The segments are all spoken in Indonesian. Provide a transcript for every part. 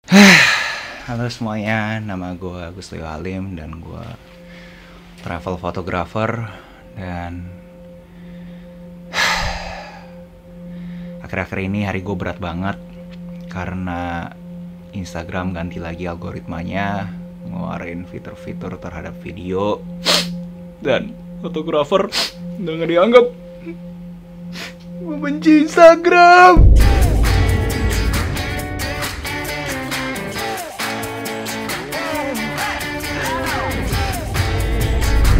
Halo semuanya, nama gue Agus Leo Halim dan gue travel photographer. Dan akhir-akhir ini hari gue berat banget karena Instagram ganti lagi algoritmanya, ngeluarin fitur-fitur terhadap video, dan fotografer udah gak dianggap. Gue benci Instagram.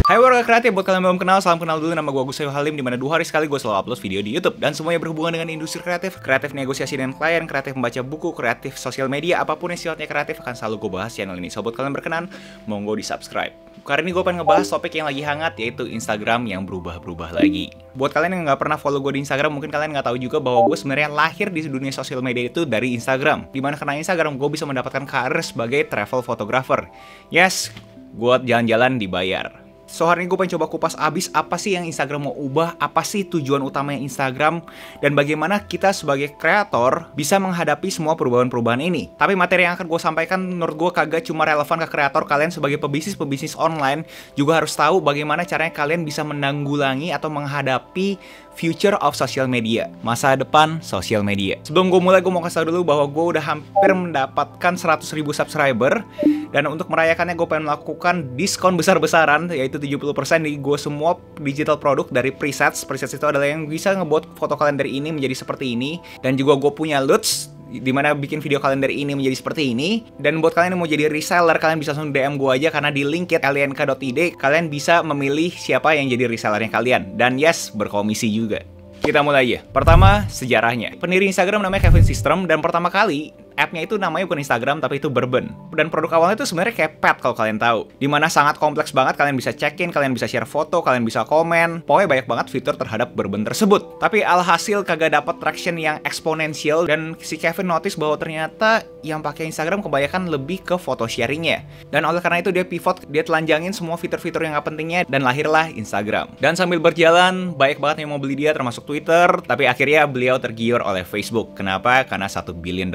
Hai warga kreatif, buat kalian yang belum kenal, salam kenal dulu, nama gue Agus Leo Halim, dimana 2 hari sekali gue selalu upload video di YouTube. Dan semuanya berhubungan dengan industri kreatif, kreatif negosiasi dengan klien, kreatif membaca buku, kreatif sosial media, apapun yang sifatnya kreatif akan selalu gue bahas channel ini. So buat kalian berkenan, monggo di subscribe. Kali ini gue pengen ngebahas topik yang lagi hangat, yaitu Instagram yang berubah-berubah lagi. Buat kalian yang nggak pernah follow gue di Instagram, mungkin kalian nggak tahu juga bahwa gue sebenarnya lahir di dunia sosial media itu dari Instagram. Dimana karena Instagram gue bisa mendapatkan karir sebagai travel photographer. Yes, gue jalan-jalan dibayar. So hari ini gue pengen coba kupas abis apa sih yang Instagram mau ubah, apa sih tujuan utamanya Instagram, dan bagaimana kita sebagai kreator bisa menghadapi semua perubahan-perubahan ini. Tapi materi yang akan gue sampaikan menurut gue kagak cuma relevan ke kreator, kalian sebagai pebisnis online juga harus tahu bagaimana caranya kalian bisa menanggulangi atau menghadapi future of social media, masa depan sosial media. Sebelum gue mulai, gue mau kasih tau dulu bahwa gue udah hampir mendapatkan 100.000 subscriber. Dan untuk merayakannya gue pengen melakukan diskon besar-besaran, yaitu 70% di gue semua digital produk dari presets. Presets itu adalah yang bisa ngebuat foto kalender ini menjadi seperti ini. Dan juga gue punya Lutz, dimana bikin video kalender ini menjadi seperti ini. Dan buat kalian yang mau jadi reseller, kalian bisa langsung DM gue aja, karena di link lnk.id kalian bisa memilih siapa yang jadi resellernya kalian. Dan yes, berkomisi juga. Kita mulai aja. Pertama, sejarahnya. Pendiri Instagram namanya Kevin Systrom, dan pertama kali app-nya itu namanya bukan Instagram, tapi itu Bourbon. Dan produk awalnya itu sebenarnya kayak pet kalau kalian tahu. Dimana sangat kompleks banget, kalian bisa check-in, kalian bisa share foto, kalian bisa komen. Pokoknya banyak banget fitur terhadap Bourbon tersebut. Tapi alhasil kagak dapat traction yang eksponensial, dan si Kevin notice bahwa ternyata yang pakai Instagram kebanyakan lebih ke foto sharingnya. Dan oleh karena itu dia pivot, dia telanjangin semua fitur-fitur yang gak pentingnya, dan lahirlah Instagram. Dan sambil berjalan, banyak banget yang mau beli dia, termasuk Twitter, tapi akhirnya beliau tergiur oleh Facebook. Kenapa? Karena $1 billion.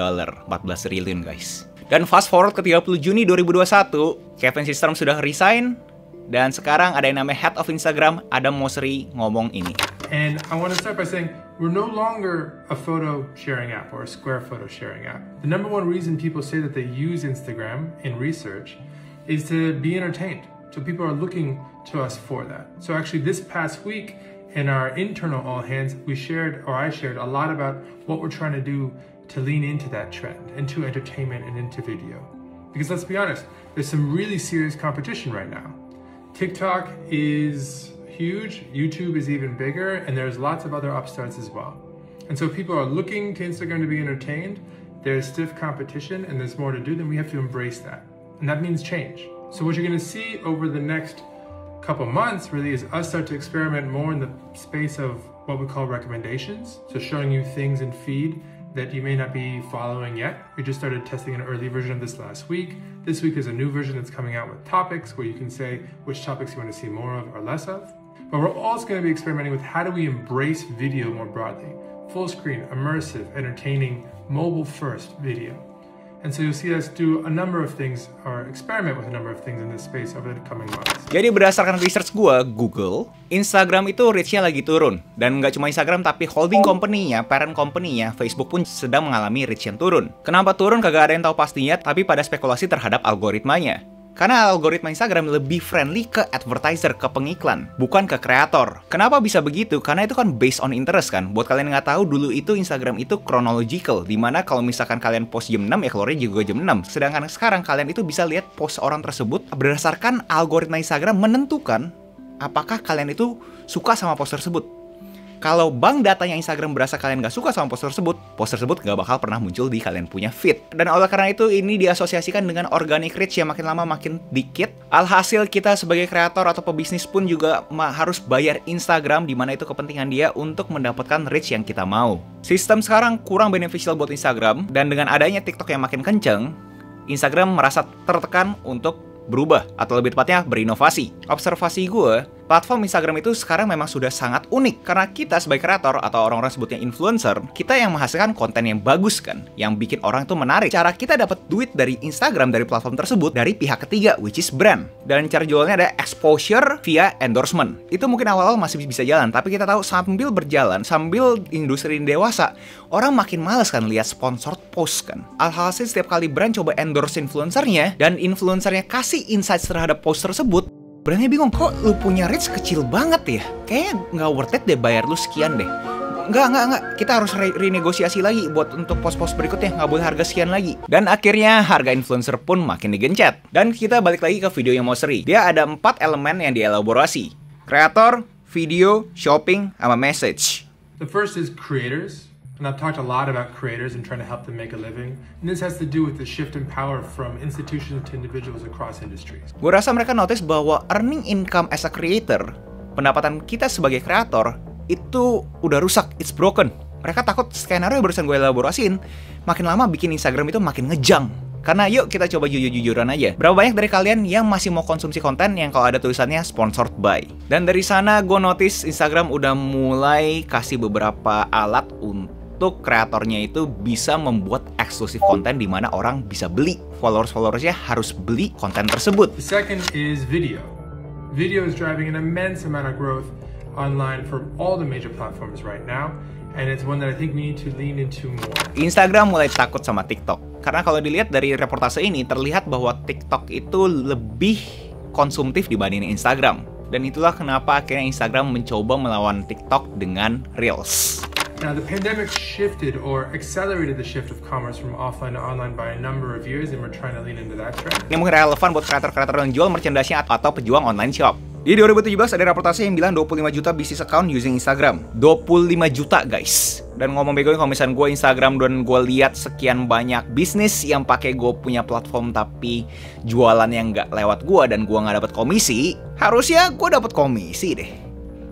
14 triliun guys. Dan fast forward ke 30 Juni 2021, Kevin Systrom sudah resign, dan sekarang ada yang namanya Head of Instagram, Adam Mosseri, ngomong ini. And I want to start by saying we're no longer a photo sharing app or a Square photo sharing app. The number one reason people say that they use Instagram in research is to be entertained. So people are looking to us for that. So actually this past week in our internal all hands, I shared a lot about what we're trying to do to lean into that trend, into entertainment and into video. Because let's be honest, there's some really serious competition right now. TikTok is huge, YouTube is even bigger, and there's lots of other upstarts as well. And so people are looking to Instagram to be entertained, there's stiff competition, and there's more to do, then we have to embrace that. And that means change. So what you're gonna see over the next couple months really is us start to experiment more in the space of what we call recommendations. So showing you things in feed that you may not be following yet. We just started testing an early version of this last week. This week is a new version that's coming out with topics, where you can say which topics you want to see more of or less of. But we're also going to be experimenting with how do we embrace video more broadly. Full screen, immersive, entertaining, mobile first video. And so you'll see us do a number of things, or experiment with a number of things in this space over the coming months. Jadi berdasarkan research gue, Google, Instagram itu reach-nya lagi turun. Dan nggak cuma Instagram, tapi holding company-nya, parent company-nya, Facebook pun sedang mengalami reach yang turun. Kenapa turun? Kagak ada yang tahu pastinya, tapi pada spekulasi terhadap algoritmanya. Karena algoritma Instagram lebih friendly ke advertiser, ke pengiklan, bukan ke kreator. Kenapa bisa begitu? Karena itu kan based on interest kan. Buat kalian yang nggak tahu, dulu itu Instagram itu chronological, dimana kalau misalkan kalian post jam 6, ya keluarnya juga jam 6. Sedangkan sekarang kalian itu bisa lihat post orang tersebut berdasarkan algoritma Instagram menentukan apakah kalian itu suka sama post tersebut. Kalau bank datanya Instagram berasa kalian gak suka sama post tersebut gak bakal pernah muncul di kalian punya feed. Dan oleh karena itu ini diasosiasikan dengan organic reach yang makin lama makin dikit. Alhasil kita sebagai kreator atau pebisnis pun juga harus bayar Instagram, dimana itu kepentingan dia untuk mendapatkan reach yang kita mau. Sistem sekarang kurang beneficial buat Instagram, dan dengan adanya TikTok yang makin kenceng, Instagram merasa tertekan untuk berubah, atau lebih tepatnya berinovasi. Observasi gue, Platform Instagram itu sekarang memang sudah sangat unik karena kita sebagai kreator atau orang-orang sebutnya influencer, kita yang menghasilkan konten yang bagus kan, yang bikin orang tuh menarik. Cara kita dapat duit dari Instagram, dari platform tersebut, dari pihak ketiga, which is brand. Dan cara jualnya ada exposure via endorsement. Itu mungkin awal-awal masih bisa jalan, tapi kita tahu sambil berjalan, sambil industri ini dewasa, orang makin males kan lihat sponsored post kan. Alhasil setiap kali brand coba endorse influencernya, dan influencernya kasih insights terhadap post tersebut, brandnya bingung, kok lu punya reach kecil banget ya? Kayaknya nggak worth it deh bayar lu sekian deh. Nggak. Kita harus renegosiasi lagi buat untuk post-post berikutnya. Nggak boleh harga sekian lagi. Dan akhirnya harga influencer pun makin digencet. Dan kita balik lagi ke video yang mau seri. Dia ada 4 elemen yang dielaborasi. Kreator, video, shopping, sama message. The first is creators. And I've talked a lot about creators and trying to help them make a living. And this has to do with the shift in power from institutions to individuals across industries. Gue rasa mereka notice bahwa earning income as a creator, pendapatan kita sebagai kreator, itu udah rusak, it's broken. Mereka takut skenario yang barusan gue elaborasiin, makin lama bikin Instagram itu makin ngejang. Karena yuk kita coba jujur-jujuran aja. Berapa banyak dari kalian yang masih mau konsumsi konten yang kalau ada tulisannya sponsored by? Dan dari sana gue notice Instagram udah mulai kasih beberapa alat untuk kreatornya itu bisa membuat eksklusif konten di mana orang bisa beli. Followers-followersnya harus beli konten tersebut. The second is video. Video is driving an immense amount of growth online for all the major platforms right now. And it's one that I think we need to lean into more. Instagram mulai takut sama TikTok. Karena kalau dilihat dari reportase ini, terlihat bahwa TikTok itu lebih konsumtif dibanding Instagram. Dan itulah kenapa akhirnya Instagram mencoba melawan TikTok dengan Reels. Now, the pandemic shifted or accelerated the shift of commerce from offline to online by a number of years, and we're trying to lean into that trend. Ini mungkin relevan buat kreator-kreator yang jual merchandise-nya atau pejuang online shop. Di 2017 ada reportase yang bilang 25 juta business account using Instagram. 25 juta guys. Dan ngomong begonya kalau misalnya gue Instagram dan gue lihat sekian banyak bisnis yang pakai gue punya platform tapi jualan yang nggak lewat gue dan gue nggak dapat komisi, harusnya gue dapat komisi deh.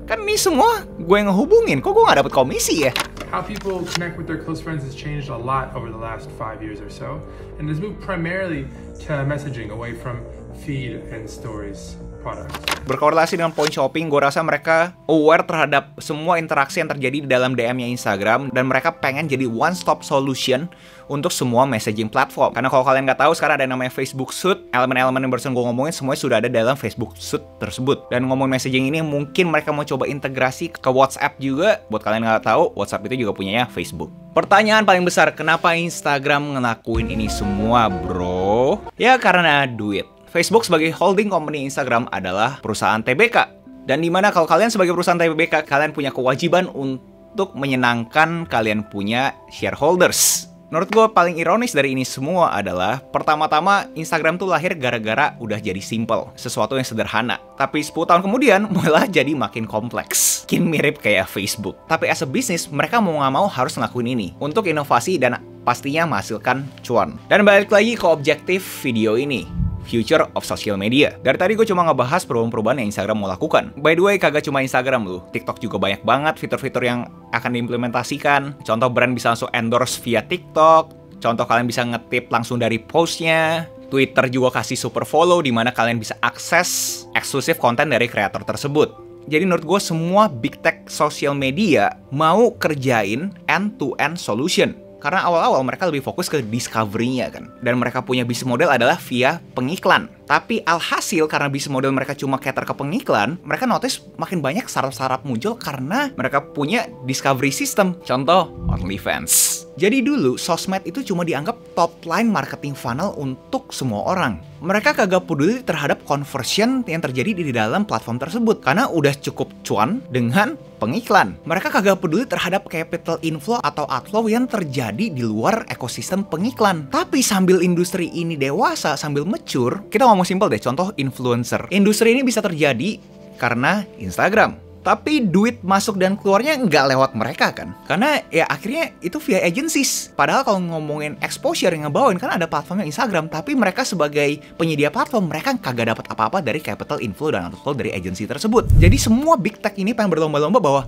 Kan ini semua gue yang ngehubungin, kok gue nggak dapat komisi ya? How people connect with their close friends has changed a lot over the last 5 years or so, and has moved primarily to messaging away from feed and stories products. Berkorelasi dengan point shopping, gue rasa mereka aware terhadap semua interaksi yang terjadi di dalam DM-nya Instagram, dan mereka pengen jadi one-stop solution untuk semua messaging platform. Karena kalau kalian nggak tahu, sekarang ada yang namanya Facebook Suite. Elemen-elemen yang barusan gue ngomongin semuanya sudah ada dalam Facebook Suite tersebut. Dan ngomong messaging ini mungkin mereka mau coba integrasi ke WhatsApp juga. Buat kalian nggak tahu, WhatsApp itu juga punyanya Facebook. Pertanyaan paling besar, kenapa Instagram ngelakuin ini semua, bro? Ya karena duit. Facebook sebagai holding company Instagram adalah perusahaan TBK. Dan dimana kalau kalian sebagai perusahaan TBK, kalian punya kewajiban untuk menyenangkan kalian punya shareholders. Menurut gue paling ironis dari ini semua adalah pertama-tama Instagram tuh lahir gara-gara udah jadi simple, sesuatu yang sederhana. Tapi 10 tahun kemudian malah jadi makin kompleks, makin mirip kayak Facebook. Tapi as a business, mereka mau nggak mau harus ngelakuin ini untuk inovasi dan pastinya menghasilkan cuan. Dan balik lagi ke objektif video ini, future of social media. Dari tadi gue cuma ngebahas perubahan-perubahan yang Instagram mau lakukan. By the way, kagak cuma Instagram loh. TikTok juga banyak banget fitur-fitur yang akan diimplementasikan. Contoh brand bisa langsung endorse via TikTok. Contoh kalian bisa ngetip langsung dari postnya. Twitter juga kasih super follow di mana kalian bisa akses eksklusif konten dari kreator tersebut. Jadi menurut gue semua big tech social media mau kerjain end-to-end solution. Karena awal-awal mereka lebih fokus ke discovery-nya kan. Dan mereka punya bisnis model adalah via pengiklan. Tapi alhasil karena bisnis model mereka cuma cater ke pengiklan, mereka notice makin banyak startup-startup muncul karena mereka punya discovery system. Contoh, OnlyFans. Jadi dulu, sosmed itu cuma dianggap top line marketing funnel untuk semua orang. Mereka kagak peduli terhadap conversion yang terjadi di dalam platform tersebut. Karena udah cukup cuan dengan pengiklan. Mereka kagak peduli terhadap capital inflow atau outflow yang terjadi di luar ekosistem pengiklan. Tapi sambil industri ini dewasa, sambil mature, kita ngomong simpel deh, contoh influencer. Industri ini bisa terjadi karena Instagram. Tapi duit masuk dan keluarnya nggak lewat mereka kan. Karena ya akhirnya itu via agencies. Padahal kalau ngomongin exposure yang ngebawain kan ada platformnya Instagram. Tapi mereka sebagai penyedia platform, mereka kagak dapat apa-apa dari capital inflow dan outflow dari agency tersebut. Jadi semua big tech ini pengen berlomba-lomba bahwa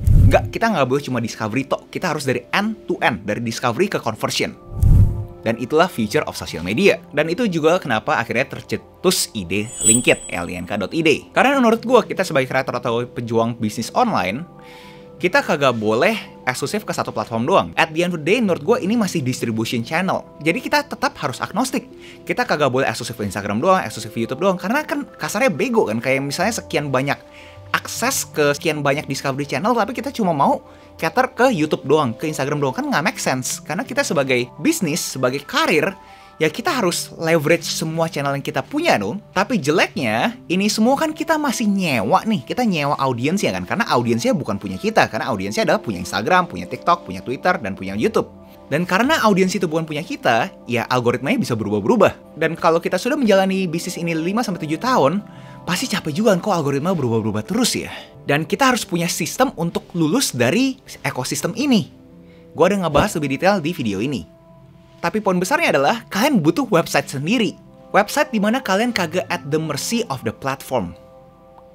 kita nggak boleh cuma discovery tok. Kita harus dari end to end, dari discovery ke conversion. Dan itulah future of social media. Dan itu juga kenapa akhirnya tercetus ide Linkit, link.id. Karena menurut gue, kita sebagai kreator atau pejuang bisnis online, kita kagak boleh eksklusif ke satu platform doang. At the end of the day, menurut gue ini masih distribution channel. Jadi kita tetap harus agnostik. Kita kagak boleh eksklusif ke Instagram doang, eksklusif ke YouTube doang. Karena kan kasarnya bego kan. Kayak misalnya sekian banyak akses ke sekian banyak Discovery Channel, tapi kita cuma mau cater ke YouTube doang, ke Instagram doang, kan nggak make sense. Karena kita sebagai bisnis, sebagai karir, ya kita harus leverage semua channel yang kita punya dong. Tapi jeleknya, ini semua kan kita masih nyewa nih. Kita nyewa audiensnya kan, karena audiensnya bukan punya kita. Karena audiensnya adalah punya Instagram, punya TikTok, punya Twitter, dan punya YouTube. Dan karena audiens itu bukan punya kita, ya algoritmanya bisa berubah-berubah. Dan kalau kita sudah menjalani bisnis ini 5-7 tahun, pasti capek juga kok algoritma berubah-berubah terus ya. Dan kita harus punya sistem untuk lulus dari ekosistem ini. Gue udah ngebahas lebih detail di video ini. Tapi poin besarnya adalah kalian butuh website sendiri. Website dimana kalian kagak at the mercy of the platform.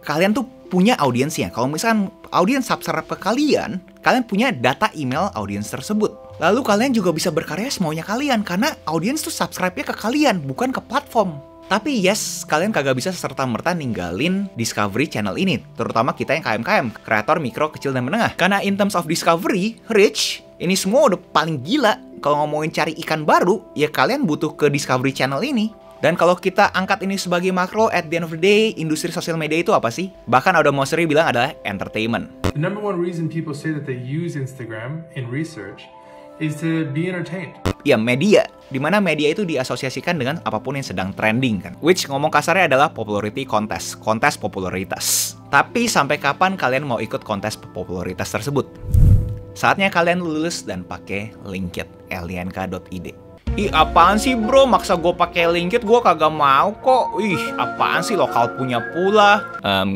Kalian tuh punya audiensnya. Kalau misalkan audiens subscribe ke kalian punya data email audiens tersebut. Lalu kalian juga bisa berkarya semaunya kalian, karena audiens tuh subscribe-nya ke kalian, bukan ke platform. Tapi yes, kalian kagak bisa serta-merta ninggalin Discovery Channel ini. Terutama kita yang KMKM, kreator mikro, kecil, dan menengah. Karena in terms of discovery, reach, ini semua udah paling gila. Kalau ngomongin cari ikan baru, ya kalian butuh ke Discovery Channel ini. Dan kalau kita angkat ini sebagai makro, at the end of the day, industri sosial media itu apa sih? Bahkan Adam Mosseri bilang adalah entertainment. The number one reason people say that they use Instagram in research is to be entertained. Ya, media. Dimana media itu diasosiasikan dengan apapun yang sedang trending kan. Which ngomong kasarnya adalah popularity contest. Kontes popularitas. Tapi sampai kapan kalian mau ikut kontes popularitas tersebut? Saatnya kalian lulus dan pakai Linkit, link.id. Ih, apaan sih bro? Maksa gue pakai Linkit, gue kagak mau kok. Ih, apaan sih, lokal punya pula.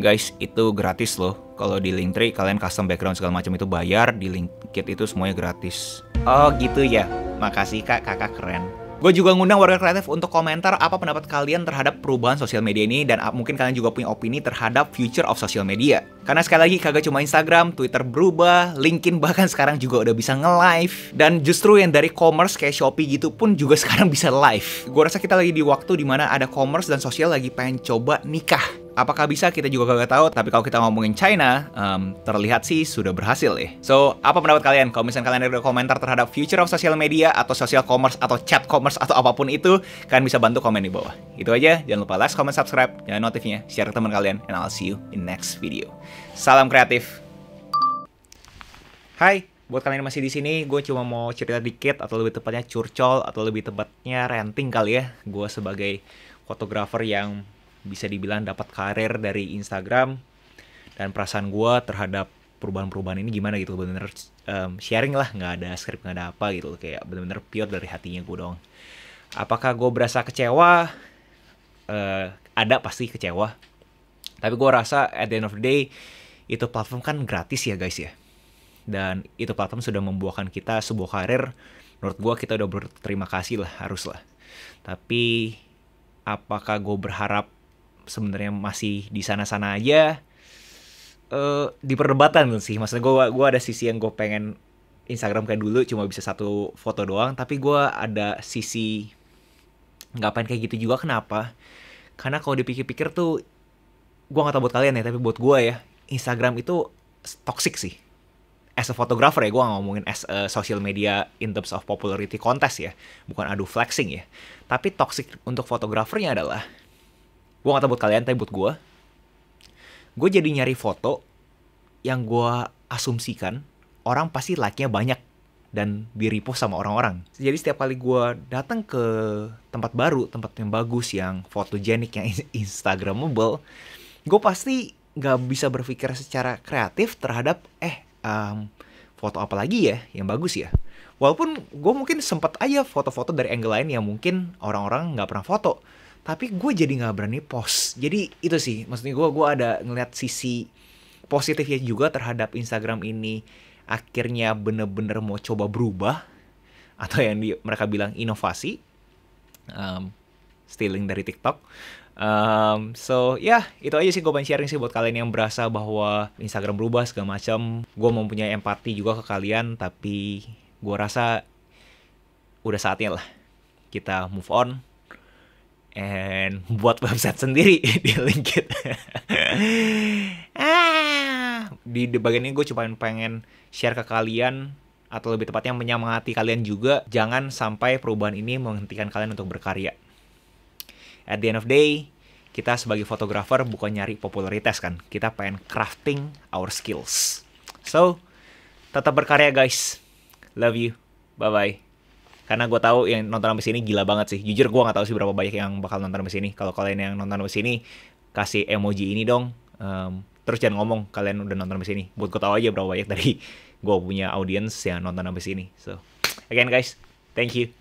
Guys, itu gratis loh. Kalau di Linktree kalian custom background segala macam itu bayar, di Linkit itu semuanya gratis. Oh gitu ya. Makasih kak, kakak keren. Gue juga ngundang warga kreatif untuk komentar apa pendapat kalian terhadap perubahan sosial media ini, dan mungkin kalian juga punya opini terhadap future of social media. Karena sekali lagi kagak cuma Instagram, Twitter berubah, LinkedIn bahkan sekarang juga udah bisa nge-live. Dan justru yang dari commerce kayak Shopee gitu pun juga sekarang bisa live. Gue rasa kita lagi di waktu dimana ada commerce dan sosial lagi pengen coba nikah. Apakah bisa, kita juga kagak tahu. Tapi kalau kita ngomongin China, terlihat sih sudah berhasil ya. So, apa pendapat kalian? Kalau misalnya kalian ada komentar terhadap future of social media, atau social commerce, atau chat commerce, atau apapun itu, kalian bisa bantu komen di bawah. Itu aja, jangan lupa like, comment, subscribe, nyalain notifnya, share ke teman kalian, and I'll see you in next video. Salam kreatif. Hai, buat kalian yang masih di sini, gue cuma mau cerita dikit, atau lebih tepatnya curcol, atau lebih tepatnya ranting kali ya. Gue sebagai fotografer yang bisa dibilang dapat karir dari Instagram, dan perasaan gue terhadap perubahan-perubahan ini gimana gitu. Bener-bener sharing lah, nggak ada skrip, nggak ada apa gitu, kayak bener-bener pure dari hatinya gue doang. Apakah gue berasa kecewa? Ada pasti kecewa, tapi gue rasa at the end of the day itu platform kan gratis ya guys ya, dan itu platform sudah membuahkan kita sebuah karir. Menurut gue kita udah berterima kasih lah, harus lah. Tapi apakah gue berharap sebenarnya masih di sana-sana aja? Di perdebatan sih. Maksudnya gue ada sisi yang gue pengen Instagram kayak dulu cuma bisa satu foto doang, tapi gue ada sisi nggak pengen kayak gitu juga. Kenapa? Karena kalau dipikir-pikir tuh, gue nggak tahu buat kalian ya, tapi buat gue ya, Instagram itu toxic sih. As a photographer ya, gue nggak ngomongin as a social media in terms of popularity contest ya, bukan adu flexing ya. Tapi toxic untuk fotografernya adalah, gue gak tau buat kalian, tapi buat gue jadi nyari foto yang gue asumsikan orang pasti like-nya banyak dan di-repost sama orang-orang. Jadi setiap kali gue datang ke tempat baru, tempat yang bagus, yang fotogenik, yang instagramable, gue pasti gak bisa berpikir secara kreatif terhadap foto apa lagi ya yang bagus ya. Walaupun gue mungkin sempat aja foto-foto dari angle lain yang mungkin orang-orang gak pernah foto, tapi gue jadi gak berani post. Jadi itu sih, maksudnya gue ada ngeliat sisi positifnya juga terhadap Instagram ini. Akhirnya bener-bener mau coba berubah, atau yang mereka bilang inovasi, stealing dari TikTok. So ya, itu aja sih gue pengen sharing sih buat kalian yang berasa bahwa Instagram berubah segala macam. Gue mempunyai empati juga ke kalian, tapi gue rasa udah saatnya lah kita move on and buat website sendiri di Linkit. Di bagian ini gue cuma pengen share ke kalian, atau lebih tepatnya menyemangati kalian juga, jangan sampai perubahan ini menghentikan kalian untuk berkarya. At the end of the day, kita sebagai fotografer bukan nyari popularitas kan, kita pengen crafting our skills. So, tetap berkarya guys. Love you. Bye-bye. Karena gue tahu yang nonton sampai sini gila banget sih. Jujur gue nggak tahu sih berapa banyak yang bakal nonton sampai sini. Kalau kalian yang nonton sampai sini, kasih emoji ini dong. Terus jangan ngomong kalian udah nonton sampai sini. Buat gue tahu aja berapa banyak dari gue punya audience yang nonton sampai sini. So, again guys, thank you.